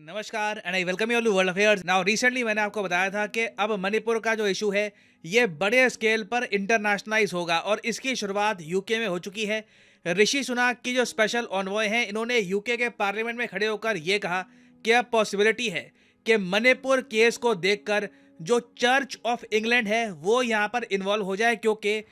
नमस्कार and I welcome you all to world affairs. Now recently मैंने आपको बताया था कि अब मणिपुर का जो इशू है ये बड़े स्केल पर इंटरनेशनलाइज होगा और इसकी शुरुआत यूके में हो चुकी है। ऋषि सुनाक की जो स्पेशल ऑनवॉय हैं इन्होंने यूके के पार्लियामेंट में खड़े होकर ये कहा कि अब पॉसिबिलिटी है कि मणिपुर केस को देखकर जो चर्च ऑफ इंग्लैंड है वो यहाँ पर इन्वॉल्व हो जाए, क्योंकि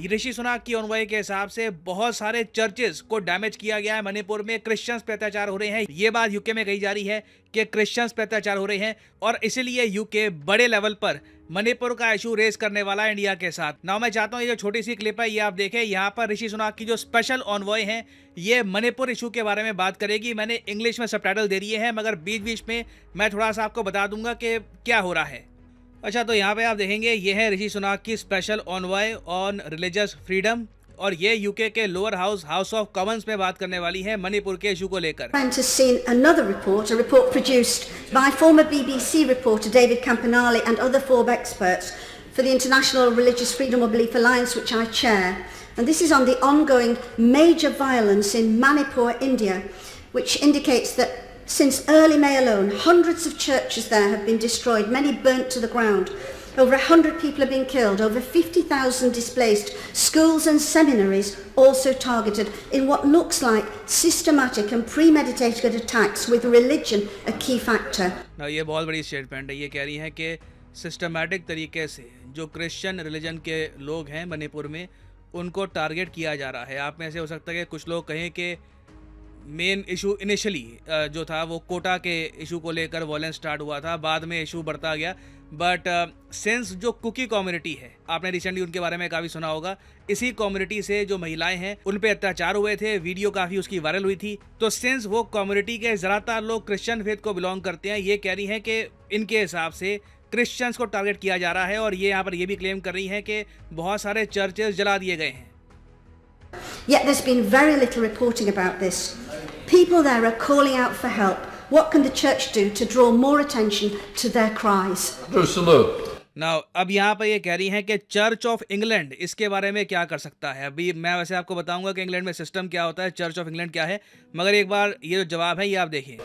ऋषि सुनाक की ऑनवॉय के हिसाब से बहुत सारे चर्चेस को डैमेज किया गया है। मणिपुर में क्रिश्चियंस पे अत्याचार हो रहे हैं, ये बात यूके में कही जा रही है कि क्रिश्चियंस पे अत्याचार हो रहे हैं और इसीलिए यूके बड़े लेवल पर मणिपुर का इशू रेज करने वाला है इंडिया के साथ। नाउ मैं चाहता हूँ ये जो छोटी सी क्लिप है ये आप देखें। यहाँ पर ऋषि सुनाक की जो स्पेशल ऑनवॉय है ये मणिपुर इशू के बारे में बात करेगी। मैंने इंग्लिश में सबटाइटल दे दिए हैं मगर बीच बीच में मैं थोड़ा सा आपको बता दूंगा कि क्या हो रहा है। अच्छा, तो यहाँ पे आप देखेंगे ये है ऋषि सुनाक की स्पेशल ऑनवॉय ऑन रिलीजियस फ्रीडम और ये यूके के लोअर हाउस ऑफ कॉमन्स में बात करने वाली है मणिपुर के इशू को लेकर। Has seen another report, a report produced by former BBC reporter David Campanale and other Forbes experts for the International Religious Freedom of Belief Alliance, which I chair. And this is on the ongoing major violence in Manipur, India, which indicates that since early May alone, hundreds of churches there have been destroyed, many burnt to the ground. Over 100 people have been killed, over 50,000 displaced, schools and seminaries also targeted in what looks like systematic and premeditated attacks with religion a key factor. ना ये बहुत बड़ी statement है। ये कह रही है कि सिस्टमैटिक तरीके से जो क्रिश्चियन रिलीजन के लोग हैं मणिपुर में उनको टारगेट किया जा रहा है। आप में से हो सकता है कि कुछ लोग कहें कि मेन इशू इनिशियली जो था वो कोटा के इशू को लेकर वॉयलेंस स्टार्ट हुआ था, बाद में इशू बढ़ता गया। बट सिंस जो कुकी कम्युनिटी है, आपने रिसेंटली उनके बारे में काफ़ी सुना होगा, इसी कम्युनिटी से जो महिलाएं हैं उन पे अत्याचार हुए थे, वीडियो काफ़ी उसकी वायरल हुई थी। तो सिंस वो कम्युनिटी के ज़्यादातर लोग क्रिश्चियन फेथ को बिलोंग करते हैं, ये कह रही हैं कि इनके हिसाब से क्रिश्चियंस को टारगेट किया जा रहा है और ये यहाँ पर ये भी क्लेम कर रही हैं कि बहुत सारे चर्चेज जला दिए गए हैं। Yet there's been very little reporting about this. People there are calling out for help. What can the church do to draw more attention to their cries? Now, अब यहाँ पर ये कह रही हैं कि चर्च ऑफ इंग्लैंड इसके बारे में क्या कर सकता है। अभी मैं वैसे आपको बताऊंगा कि इंग्लैंड में सिस्टम क्या होता है, चर्च ऑफ इंग्लैंड क्या है, मगर एक बार ये जो जवाब है ये आप देखिए।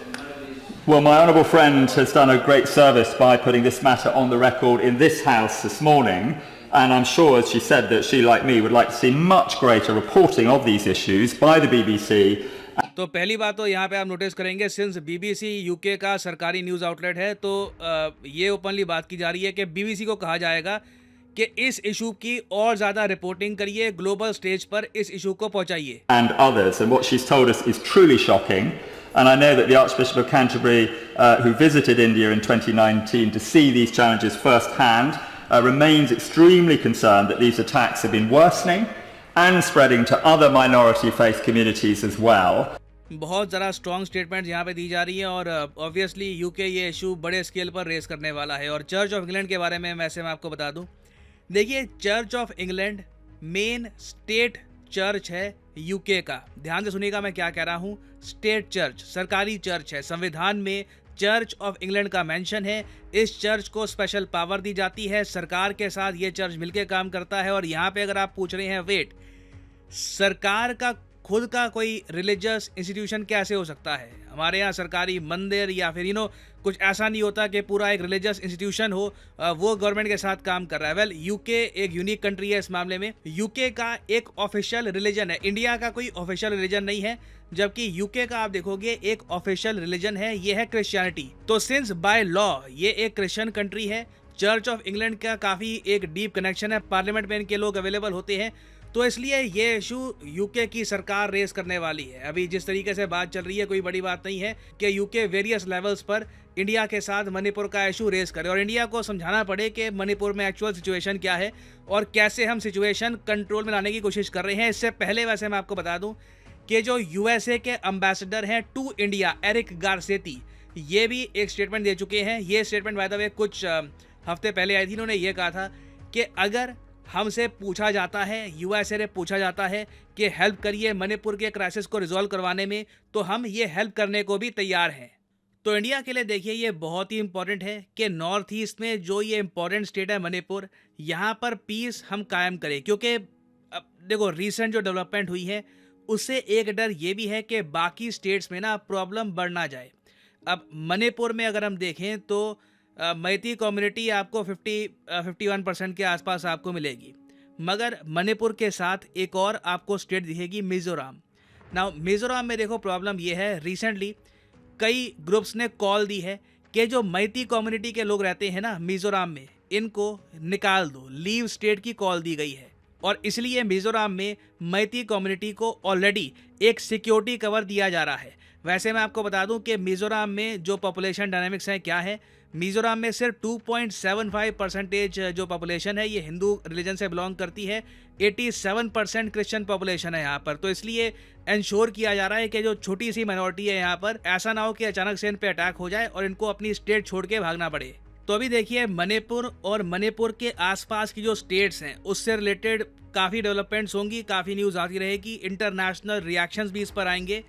Well, my honourable friend has done a great service by putting this matter on the record in this House this morning, and I'm sure, as she said, that she, like me, would like to see much greater reporting of these issues by the BBC. तो पहली बात तो यहाँ पे आप notice करेंगे, since BBC UK का सरकारी न्यूज़ आउटलेट है तो ये ओपनली बात की जा रही है कि बीबीसी को कहा जाएगा कि इस इशू की और ज़्यादा रिपोर्टिंग करिए, ग्लोबल स्टेज पर इस इशू को पहुँचाइए। And others, and what she's told us is truly shocking. And I know that the Archbishop of Canterbury, who visited India in 2019 to see these challenges firsthand, remains extremely concerned that these attacks have been worsening and spreading to other minority faith communities as well. बहुत ज़रा strong statement यहाँ पे दी जा रही है और obviously UK ये issue बड़े स्केल पर रेस करने वाला है। और चर्च ऑफ इंग्लैंड के बारे में वैसे मैं आपको बता दूं, देखिए church of England main state church है यूके का। ध्यान से सुनिएगा मैं क्या कह रहा हूँ, स्टेट चर्च, सरकारी चर्च है। संविधान में चर्च ऑफ इंग्लैंड का मेंशन है। इस चर्च को स्पेशल पावर दी जाती है, सरकार के साथ ये चर्च मिलकर काम करता है। और यहाँ पे अगर आप पूछ रहे हैं वेट, सरकार का खुद का कोई रिलीजियस इंस्टीट्यूशन कैसे हो सकता है? हमारे यहाँ सरकारी मंदिर या फिर कुछ ऐसा नहीं होता कि पूरा एक रिलीजियस इंस्टीट्यूशन हो वो गवर्नमेंट के साथ काम कर रहा है। वेल, यूके एक यूनिक कंट्री है इस मामले में। यूके का एक ऑफिशियल रिलीजन है, इंडिया का कोई ऑफिशियल रिलीजन नहीं है, जबकि यूके का आप देखोगे एक ऑफिशियल रिलीजन है, ये है क्रिश्चियनिटी। तो सिंस बाय लॉ ये एक क्रिश्चियन कंट्री है, चर्च ऑफ इंग्लैंड का काफ़ी एक डीप कनेक्शन है, पार्लियामेंट में इनके लोग अवेलेबल होते हैं, तो इसलिए ये इशू यूके की सरकार रेस करने वाली है। अभी जिस तरीके से बात चल रही है कोई बड़ी बात नहीं है कि यूके वेरियस लेवल्स पर इंडिया के साथ मणिपुर का इशू रेस करे और इंडिया को समझाना पड़े कि मणिपुर में एक्चुअल सिचुएशन क्या है और कैसे हम सिचुएशन कंट्रोल में लाने की कोशिश कर रहे हैं। इससे पहले वैसे मैं आपको बता दूं कि जो यूएसए के एम्बेसडर हैं टू इंडिया, एरिक गारसेती, ये भी एक स्टेटमेंट दे चुके हैं। ये स्टेटमेंट बाय द वे कुछ हफ्ते पहले आई थी। इन्होंने ये कहा था कि अगर हमसे पूछा जाता है, यूएसए से पूछा जाता है कि हेल्प करिए मणिपुर के क्राइसिस को रिजॉल्व करवाने में, तो हम ये हेल्प करने को भी तैयार हैं। तो इंडिया के लिए देखिए ये बहुत ही इंपॉर्टेंट है कि नॉर्थ ईस्ट में जो ये इंपॉर्टेंट स्टेट है मणिपुर, यहाँ पर पीस हम कायम करें। क्योंकि अब देखो रिसेंट जो डेवलपमेंट हुई है उससे एक डर ये भी है कि बाकी स्टेट्स में ना प्रॉब्लम बढ़ ना जाए। अब मणिपुर में अगर हम देखें तो मैती कम्युनिटी आपको 51% के आसपास आपको मिलेगी, मगर मणिपुर के साथ एक और आपको स्टेट दिखेगी मिज़ोरम। नाउ मिज़ोरम में देखो प्रॉब्लम ये है, रिसेंटली कई ग्रुप्स ने कॉल दी है कि जो मैती कम्युनिटी के लोग रहते हैं ना मिज़ोरम में, इनको निकाल दो, लीव स्टेट की कॉल दी गई है। और इसलिए मिज़ोरम में मैती कम्युनिटी को ऑलरेडी एक सिक्योरिटी कवर दिया जा रहा है। वैसे मैं आपको बता दूं कि मिज़ोरम में जो पॉपुलेशन डायनामिक्स है क्या है, मिज़ोरम में सिर्फ 2.75% जो पॉपुलेशन है ये हिंदू रिलीजन से बिलोंग करती है, 87% क्रिश्चियन पॉपुलेशन है यहाँ पर। तो इसलिए इंश्योर किया जा रहा है कि जो छोटी सी माइनॉरिटी है यहाँ पर, ऐसा ना हो कि अचानक से इन पे अटैक हो जाए और इनको अपनी स्टेट छोड़ के भागना पड़े। तो अभी देखिए मणिपुर और मणिपुर के आसपास की जो स्टेट्स हैं उससे रिलेटेड काफ़ी डेवलपमेंट्स होंगी, काफ़ी न्यूज़ आती रहेगी, इंटरनेशनल रिएक्शंस भी इस पर आएंगे।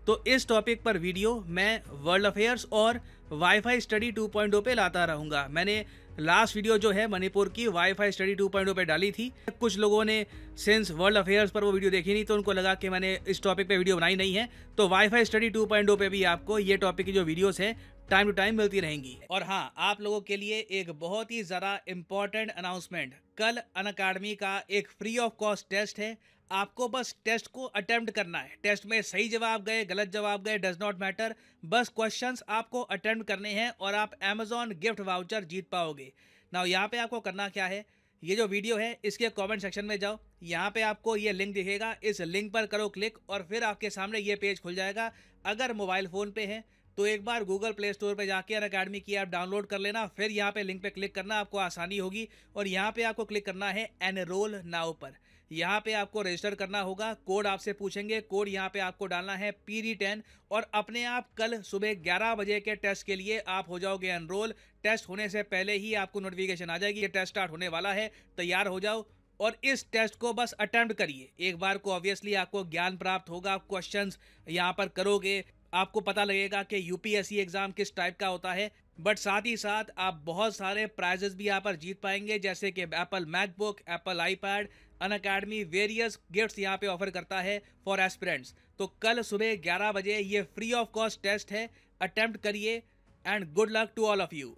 तो इस टॉपिक पर वीडियो मैं वर्ल्ड अफेयर्स और वाईफाई स्टडी 2.0 पे लाता रहूँगा। मैंने लास्ट वीडियो जो है मणिपुर की वाईफाई स्टडी 2.0 पे डाली थी। कुछ लोगों ने सिंस वर्ल्ड अफेयर्स पर वो वीडियो देखी नहीं, तो उनको लगा कि मैंने इस टॉपिक पे वीडियो बनाई नहीं है। तो वाईफाई स्टडी 2.0 पे भी आपको ये टॉपिक की जो वीडियोस हैं टाइम टू टाइम मिलती रहेंगी। और हाँ, आप लोगों के लिए एक बहुत ही ज़्यादा इम्पॉर्टेंट अनाउंसमेंट, कल अनअकैडमी का एक फ्री ऑफ कॉस्ट टेस्ट है। आपको बस टेस्ट को अटेम्प्ट करना है। टेस्ट में सही जवाब गए, गलत जवाब गए, डज नॉट मैटर, बस क्वेश्चंस आपको अटेम्प्ट करने हैं और आप अमेजॉन गिफ्ट वाउचर जीत पाओगे। नाउ यहाँ पे आपको करना क्या है, ये जो वीडियो है इसके कमेंट सेक्शन में जाओ, यहाँ पे आपको ये लिंक दिखेगा, इस लिंक पर करो क्लिक और फिर आपके सामने ये पेज खुल जाएगा। अगर मोबाइल फ़ोन पे है तो एक बार गूगल प्ले स्टोर पे जाके अनअकैडमी की ऐप डाउनलोड कर लेना, फिर यहाँ पे लिंक पे क्लिक करना, आपको आसानी होगी। और यहाँ पे आपको क्लिक करना है एनरोल नाउ पर। यहाँ पे आपको रजिस्टर करना होगा, कोड आपसे पूछेंगे, कोड यहाँ पे आपको डालना है PD10 और अपने आप कल सुबह 11 बजे के टेस्ट के लिए आप हो जाओगे एनरोल। टेस्ट होने से पहले ही आपको नोटिफिकेशन आ जाएगी, ये टेस्ट स्टार्ट होने वाला है, तैयार हो जाओ और इस टेस्ट को बस अटेम्प्ट करिए। एक बार को ऑब्वियसली आपको ज्ञान प्राप्त होगा, क्वेश्चंस यहाँ पर करोगे, आपको पता लगेगा कि यूपीएससी एग्जाम किस टाइप का होता है। बट साथ ही साथ आप बहुत सारे प्राइजेस भी यहाँ पर जीत पाएंगे, जैसे कि Apple MacBook, Apple iPad. Unacademy various gifts यहाँ पे ऑफर करता है फॉर एस्पिरेंट्स। तो कल सुबह 11 बजे ये फ्री ऑफ कॉस्ट टेस्ट है, अटेम्प्ट करिए and good luck to all of you.